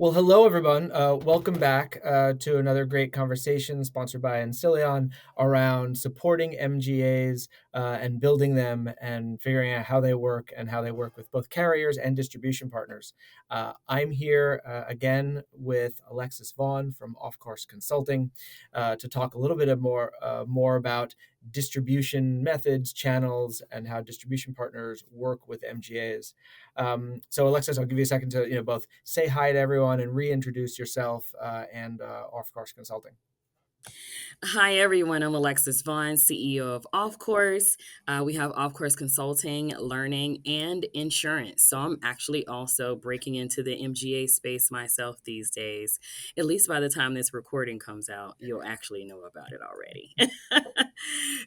Well, hello, everyone. Welcome back to another great conversation sponsored by Insillion around supporting MGAs and building them and figuring out how they work and how they work with both carriers and distribution partners. I'm here again with Alexis Vaughn from Off Course Consulting to talk a little bit more about distribution methods, channels, and how distribution partners work with MGAs. So Alexis, I'll give you a second to both say hi to everyone and reintroduce yourself and Off Course Consulting. Hi, everyone. I'm Alexis Vaughn, CEO of Off Course. We have Off Course Consulting, Learning, and Insurance. So I'm actually also breaking into the MGA space myself these days. At least by the time this recording comes out, you'll actually know about it already.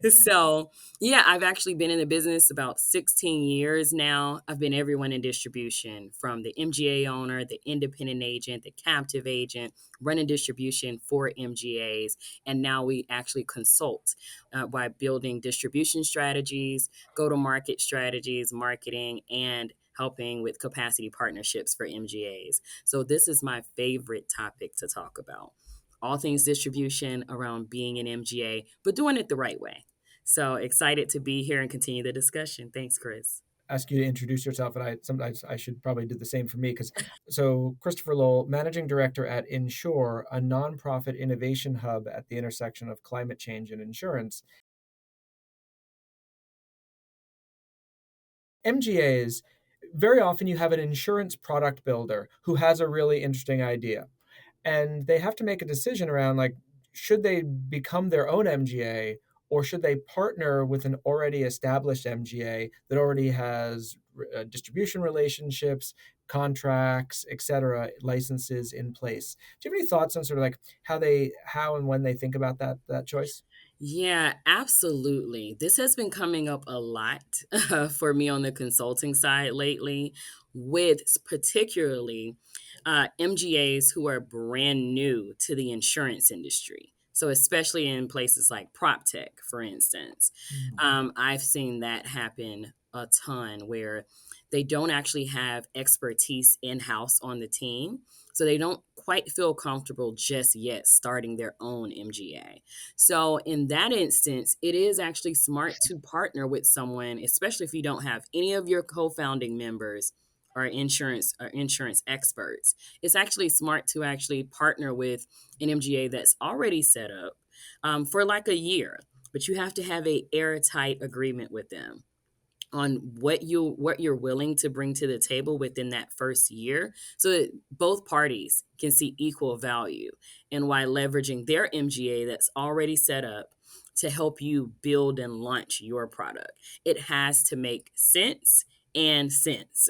So, I've actually been in the business about 16 years now. I've been everyone in distribution, from the MGA owner, the independent agent, the captive agent, running distribution for MGAs. And now we actually consult by building distribution strategies, go-to-market strategies, marketing, and helping with capacity partnerships for MGAs. So this is my favorite topic to talk about. All things distribution around being an MGA, but doing it the right way. So excited to be here and continue the discussion. Thanks, Chris. Ask you to introduce yourself, and I should probably do the same for me because Christopher Lowell, managing director at InnSure, a nonprofit innovation hub at the intersection of climate change and insurance. MGAs, very often you have an insurance product builder who has a really interesting idea, and they have to make a decision around, like, should they become their own MGA or should they partner with an already established MGA that already has distribution relationships, contracts, etc., licenses in place. Do you have any thoughts on sort of like how and when they think about that choice? Yeah, absolutely. This has been coming up a lot for me on the consulting side lately, with particularly MGAs who are brand new to the insurance industry. So, especially in places like prop tech, for instance, Mm. I've seen that happen a ton where they don't actually have expertise in house on the team. So, they don't quite feel comfortable just yet starting their own MGA. So in that instance, it is actually smart to partner with someone, especially if you don't have any of your co-founding members or insurance experts. It's actually smart to actually partner with an MGA that's already set up for like a year, but you have to have a airtight agreement with them on what you're willing to bring to the table within that first year, so that both parties can see equal value, and why leveraging their MGA that's already set up to help you build and launch your product. It has to make sense and sense.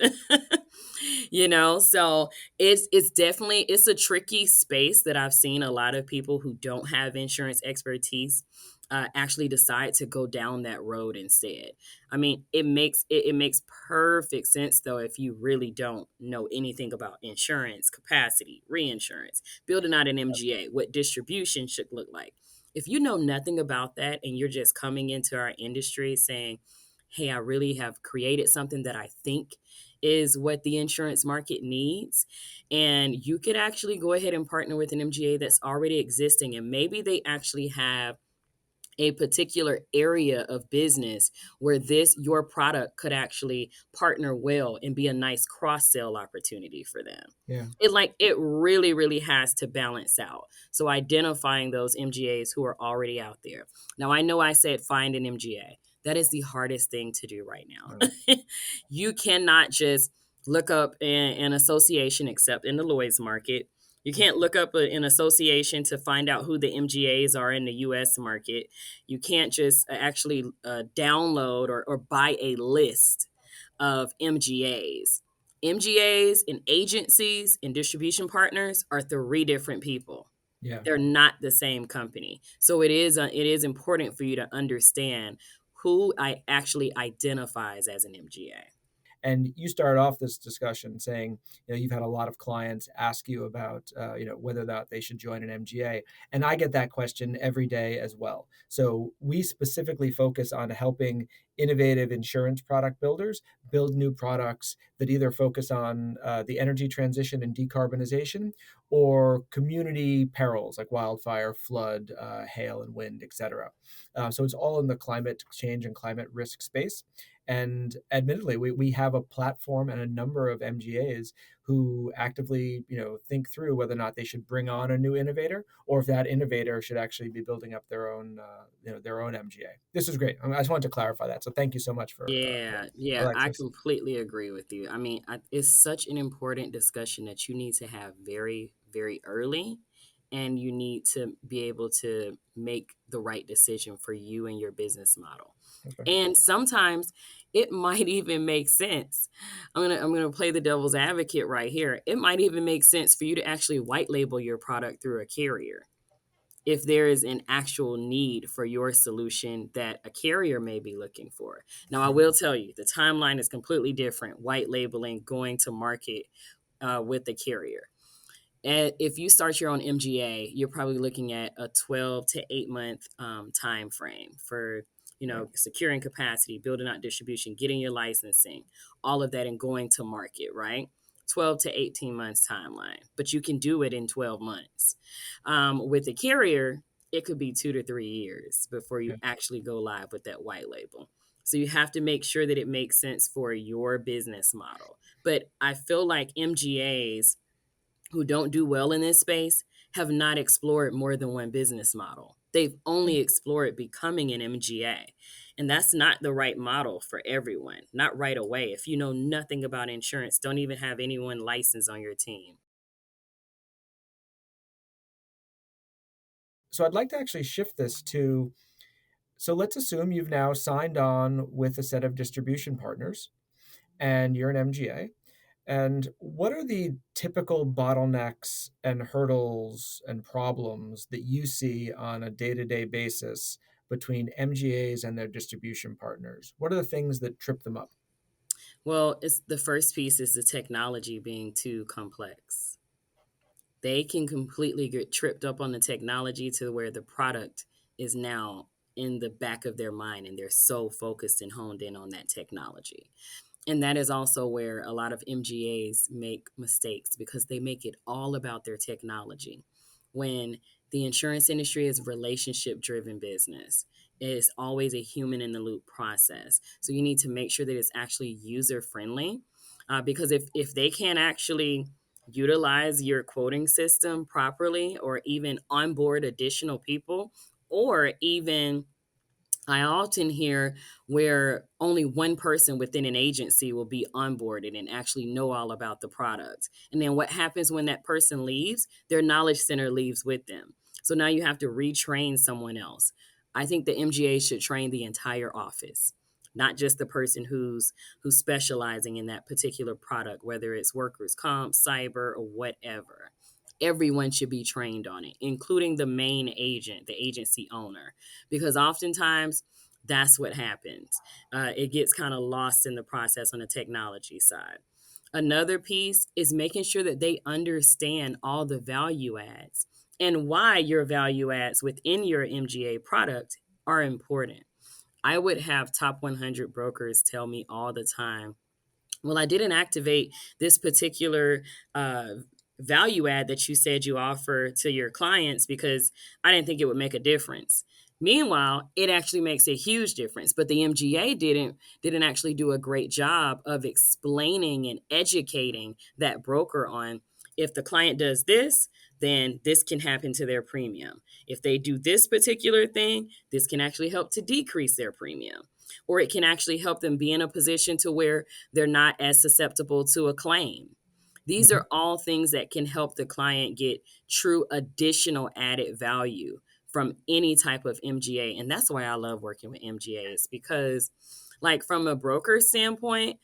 So it's definitely, it's a tricky space that I've seen a lot of people who don't have insurance expertise actually decide to go down that road instead. I mean, it makes perfect sense though if you really don't know anything about insurance, capacity, reinsurance, building out an MGA, what distribution should look like. If you know nothing about that and you're just coming into our industry saying, "Hey, I really have created something that I think is what the insurance market needs," and you could actually go ahead and partner with an MGA that's already existing, and maybe they actually have a particular area of business where this your product could actually partner well and be a nice cross sell opportunity for them. Yeah. It really really has to balance out. So identifying those MGAs who are already out there. Now I know I said find an MGA. That is the hardest thing to do right Yeah. now. You cannot just look up an association, except in the Lloyd's market. You can't look up an association to find out who the MGAs are in the US market. You can't just actually download or buy a list of MGAs. MGAs and agencies and distribution partners are three different people. Yeah. They're not the same company. So it is important for you to understand who I actually identifies as an MGA. And you started off this discussion saying, you've had a lot of clients ask you about, whether or not they should join an MGA. And I get that question every day as well. So we specifically focus on helping innovative insurance product builders build new products that either focus on the energy transition and decarbonization or community perils like wildfire, flood, hail, and wind, et cetera. So it's all in the climate change and climate risk space. And admittedly, we have a platform and a number of MGAs who actively, think through whether or not they should bring on a new innovator, or if that innovator should actually be building up their own MGA. This is great. I just wanted to clarify that. So thank you so much for Yeah, yeah, I Alexis. completely agree with you. I mean, it's such an important discussion that you need to have very, very early, and you need to be able to make the right decision for you and your business model. Okay. And sometimes it might even make sense. I'm gonna play the devil's advocate right here. It might even make sense for you to actually white label your product through a carrier if there is an actual need for your solution that a carrier may be looking for. Now, I will tell you, the timeline is completely different, white labeling, going to market with the carrier. And if you start your own MGA, you're probably looking at a 12 to 8 month time frame for Right. securing capacity, building out distribution, getting your licensing, all of that, and going to market. Right, 12 to 18 months timeline, but you can do it in 12 months. With a carrier, it could be 2 to 3 years before you Okay. actually go live with that white label. So you have to make sure that it makes sense for your business model. But I feel like MGAs who don't do well in this space have not explored more than one business model. They've only explored becoming an MGA. And that's not the right model for everyone, not right away. If you know nothing about insurance, don't even have anyone licensed on your team. So I'd like to actually shift this to, so let's assume you've now signed on with a set of distribution partners and you're an MGA. And what are the typical bottlenecks and hurdles and problems that you see on a day-to-day basis between MGAs and their distribution partners? What are the things that trip them up? Well, it's the first piece is the technology being too complex. They can completely get tripped up on the technology to where the product is now in the back of their mind and they're so focused and honed in on that technology. And that is also where a lot of MGAs make mistakes because they make it all about their technology. When the insurance industry is relationship driven business, it is always a human in the loop process. So you need to make sure that it's actually user friendly. Because if they can't actually utilize your quoting system properly or even onboard additional people, or even I often hear where only one person within an agency will be onboarded and actually know all about the product. And then what happens when that person leaves? Their knowledge center leaves with them. So now you have to retrain someone else. I think the MGA should train the entire office, not just the person who's specializing in that particular product, whether it's workers' comp, cyber, or whatever. Everyone should be trained on it, including the main agent, the agency owner, because oftentimes that's what happens. It gets kind of lost in the process on the technology side. Another piece is making sure that they understand all the value adds and why your value adds within your MGA product are important. I would have top 100 brokers tell me all the time, well, I didn't activate this particular value add that you said you offer to your clients because I didn't think it would make a difference. Meanwhile, it actually makes a huge difference, but the MGA didn't actually do a great job of explaining and educating that broker on, if the client does this, then this can happen to their premium. If they do this particular thing, this can actually help to decrease their premium, or it can actually help them be in a position to where they're not as susceptible to a claim. These Mhm. are all things that can help the client get true additional added value from any type of MGA. And that's why I love working with MGAs because, like, from a broker standpoint,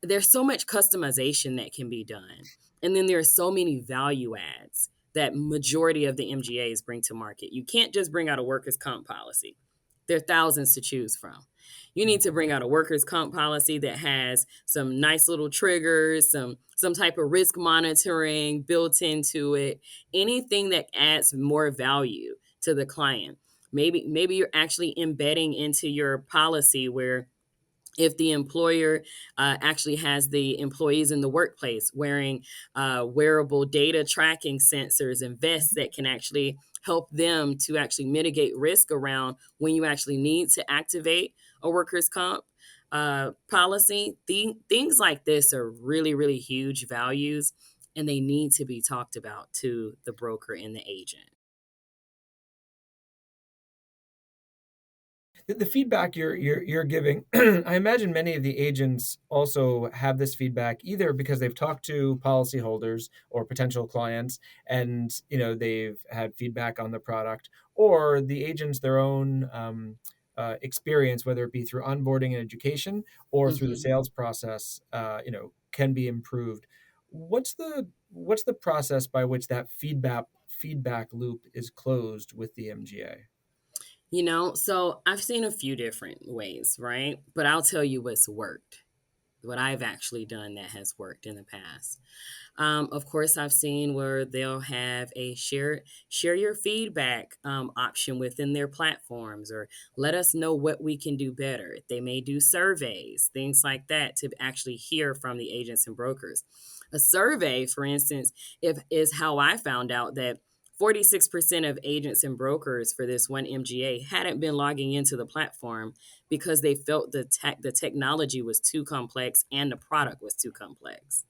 there's so much customization that can be done. And then there are so many value adds that majority of the MGAs bring to market. You can't just bring out a workers' comp policy. There are thousands to choose from. You need to bring out a workers' comp policy that has some nice little triggers, some type of risk monitoring built into it, anything that adds more value to the client. Maybe you're actually embedding into your policy where if the employer actually has the employees in the workplace wearing wearable data tracking sensors and vests that can actually help them to actually mitigate risk around when you actually need to activate a workers' comp policy. Things like this are really, really huge values, and they need to be talked about to the broker and the agent. The feedback you're giving, I imagine many of the agents also have this feedback either because they've talked to policyholders or potential clients, and they've had feedback on the product, or the agents their own experience, whether it be through onboarding and education or through the Mhm. sales process, can be improved. What's the process by which that feedback loop is closed with the MGA? So I've seen a few different ways, right? But I'll tell you what's worked, what I've actually done that has worked in the past. Of course, I've seen where they'll have a share your feedback option within their platforms, or let us know what we can do better. They may do surveys, things like that, to actually hear from the agents and brokers. A survey, for instance, if is how I found out that 46% of agents and brokers for this one MGA hadn't been logging into the platform because they felt the technology was too complex and the product was too complex.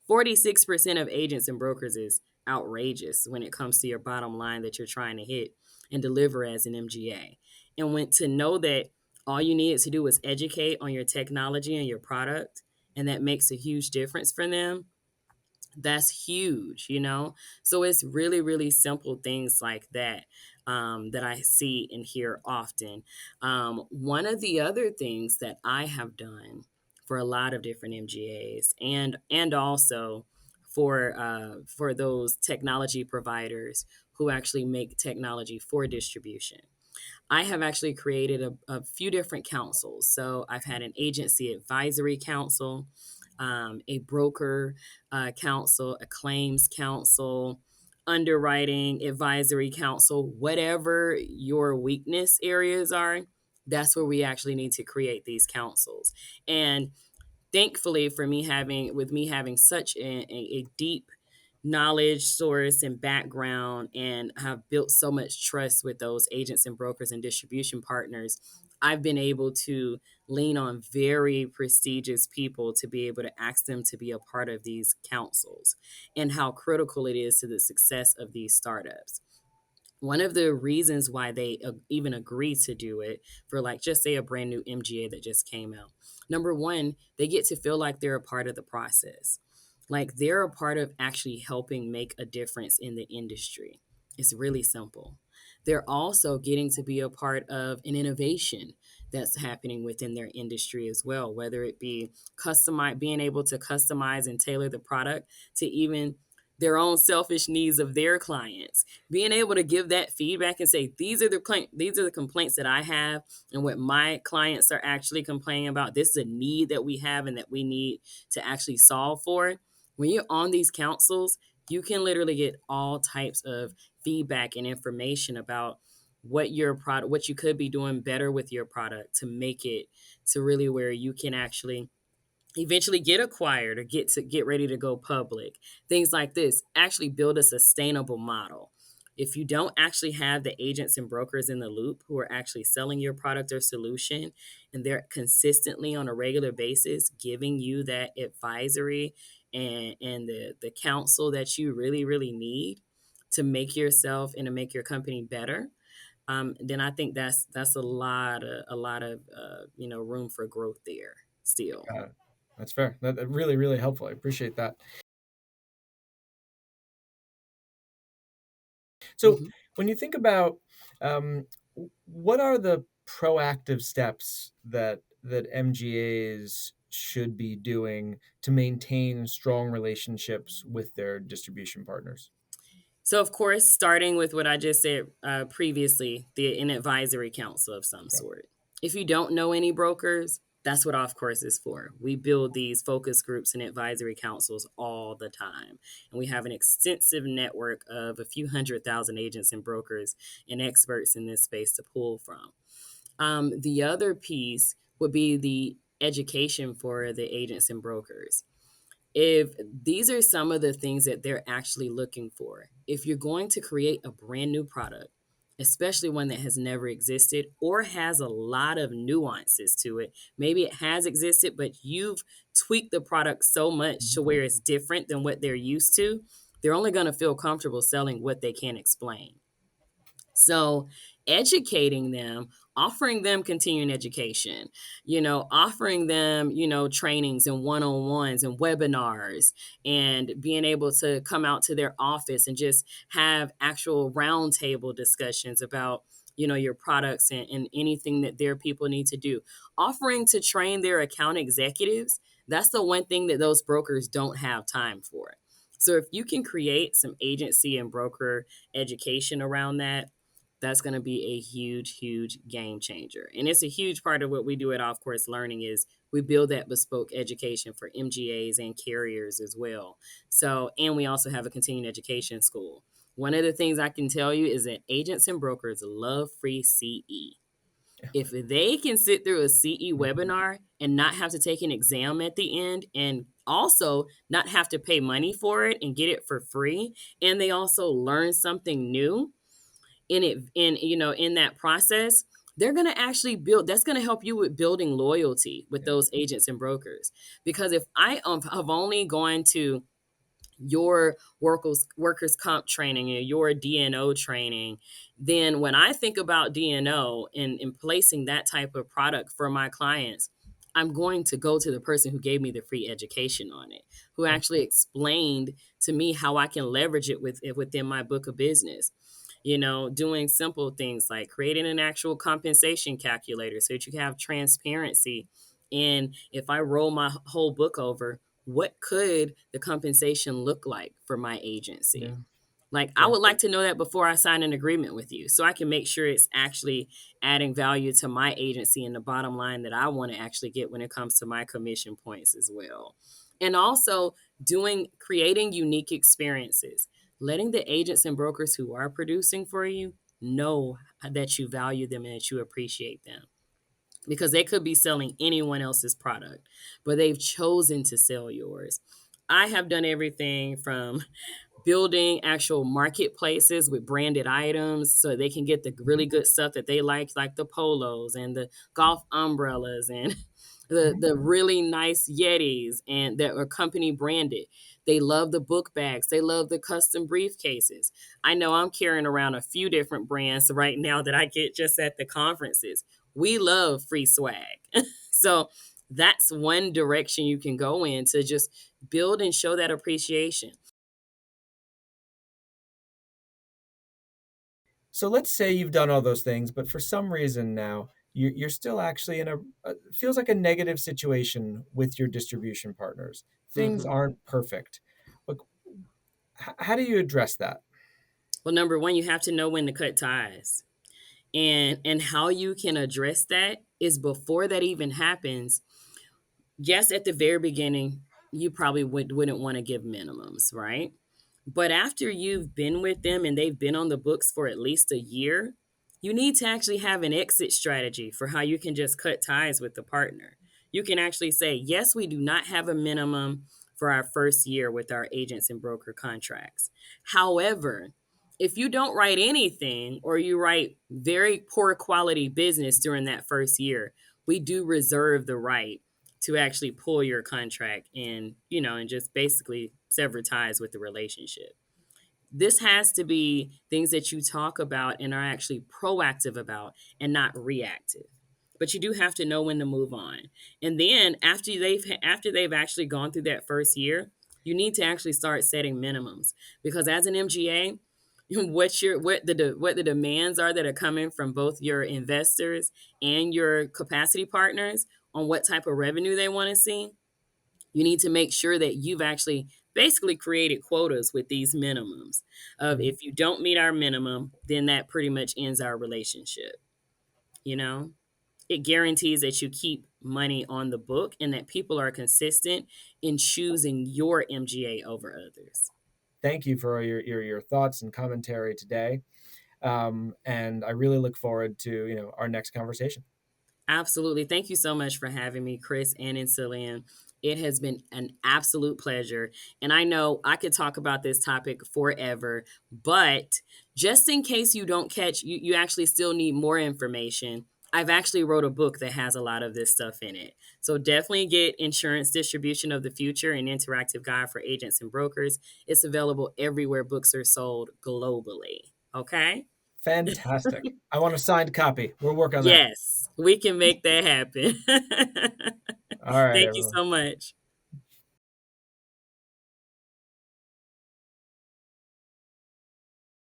46% of agents and brokers is outrageous when it comes to your bottom line that you're trying to hit and deliver as an MGA. And when to know that all you needed to do was educate on your technology and your product, and that makes a huge difference for them, that's huge. So it's really, really simple things like that that I see and hear often. One of the other things that I have done for a lot of different MGAs, and also for those technology providers who actually make technology for distribution, I have actually created a few different councils. So I've had an agency advisory council, a broker council, a claims council, underwriting advisory council, whatever your weakness areas are. That's where we actually need to create these councils. And thankfully, for me having such a deep knowledge source and background, and have built so much trust with those agents and brokers and distribution partners, I've been able to lean on very prestigious people to be able to ask them to be a part of these councils and how critical it is to the success of these startups. One of the reasons why they even agree to do it for, like, just say a brand new MGA that just came out. Number one, they get to feel like they're a part of the process. Like they're a part of actually helping make a difference in the industry. It's really simple. They're also getting to be a part of an innovation that's happening within their industry as well, whether it be being able to customize and tailor the product to even their own selfish needs of their clients, being able to give that feedback and say, these are the complaints that I have and what my clients are actually complaining about. This is a need that we have and that we need to actually solve for. When you're on these councils, you can literally get all types of feedback and information about what your product, what you could be doing better with your product to make it to really where you can actually eventually get acquired or get ready to go public. Things like this actually build a sustainable model. If you don't actually have the agents and brokers in the loop who are actually selling your product or solution, and they're consistently on a regular basis giving you that advisory and the counsel that you really, really need to make yourself and to make your company better, then I think that's a lot of room for growth there still. That's fair. That really, really helpful. I appreciate that. So, Mhm. when you think about what are the proactive steps that MGAs should be doing to maintain strong relationships with their distribution partners? So, of course, starting with what I just said previously, an advisory council of some Okay. sort. If you don't know any brokers, that's what Off Course is for. We build these focus groups and advisory councils all the time. And we have an extensive network of a few 100,000 agents and brokers and experts in this space to pull from. The other piece would be the education for the agents and brokers. If these are some of the things that they're actually looking for, if you're going to create a brand new product, especially one that has never existed or has a lot of nuances to it, maybe it has existed, but you've tweaked the product so much to where it's different than what they're used to, they're only going to feel comfortable selling what they can explain. So, educating them, offering them continuing education, offering them, trainings and one on ones and webinars, and being able to come out to their office and just have actual roundtable discussions about, your products and anything that their people need to do. Offering to train their account executives, that's the one thing that those brokers don't have time for. So, if you can create some agency and broker education around that, that's going to be a huge, huge game changer. And it's a huge part of what we do at Off Course Learning is we build that bespoke education for MGAs and carriers as well. So, and we also have a continuing education school. One of the things I can tell you is that agents and brokers love free CE. If they can sit through a CE Mhm. webinar and not have to take an exam at the end, and also not have to pay money for it and get it for free, and they also learn something new, in that process, they're going to actually build, that's going to help you with building loyalty with Yeah. those agents and brokers. Because if I have only gone to your workers comp training and your DNO training, then when I think about DNO and placing that type of product for my clients, I'm going to go to the person who gave me the free education on it, who actually explained to me how I can leverage it within my book of business. Doing simple things like creating an actual compensation calculator so that you can have transparency. And if I roll my whole book over, what could the compensation look like for my agency? Yeah. Like, I would Exactly. like to know that before I sign an agreement with you so I can make sure it's actually adding value to my agency and the bottom line that I want to actually get when it comes to my commission points as well. And also creating unique experiences, letting the agents and brokers who are producing for you know that you value them and that you appreciate them, because they could be selling anyone else's product, but they've chosen to sell yours. I have done everything from building actual marketplaces with branded items so they can get the really Mhm. good stuff that they like the polos and the golf umbrellas and Mhm. the really nice Yetis and that are company branded. They love the book bags. They love the custom briefcases. I know I'm carrying around a few different brands right now that I get just at the conferences. We love free swag. So that's one direction you can go in to just build and show that appreciation. So let's say you've done all those things, but for some reason now you're still actually in feels like a negative situation with your distribution partners. Things Mhm. aren't perfect. Look, how do you address that? Well, number one, you have to know when to cut ties. And how you can address that is before that even happens. Yes, at the very beginning, you probably wouldn't want to give minimums, right? But after you've been with them and they've been on the books for at least a year, you need to actually have an exit strategy for how you can just cut ties with the partner. You can actually say, yes, we do not have a minimum for our first year with our agents and broker contracts. However, if you don't write anything or you write very poor quality business during that first year, we do reserve the right to actually pull your contract and just basically sever ties with the relationship. This has to be things that you talk about and are actually proactive about and not reactive. But you do have to know when to move on. And then after they've actually gone through that first year, you need to actually start setting minimums, because as an MGA, what the demands are that are coming from both your investors and your capacity partners on what type of revenue they want to see, You need to make sure that you've actually basically created quotas with these minimums of, Mhm. if you don't meet our minimum, then that pretty much ends our relationship. You know, it guarantees that you keep money on the book and that people are consistent in choosing your MGA over others. Thank you for your thoughts and commentary today. And I really look forward to our next conversation. Absolutely. Thank you so much for having me, Chris and Insillion. It has been an absolute pleasure. And I know I could talk about this topic forever, but just in case you don't catch, you actually still need more information. I've actually wrote a book that has a lot of this stuff in it. So definitely get Insurance Distribution of the Future, an interactive guide for agents and brokers. It's available everywhere books are sold globally. Okay? Fantastic. I want a signed copy. We'll work on that. Yes, we can make that happen. All right, Thank you everyone. so much.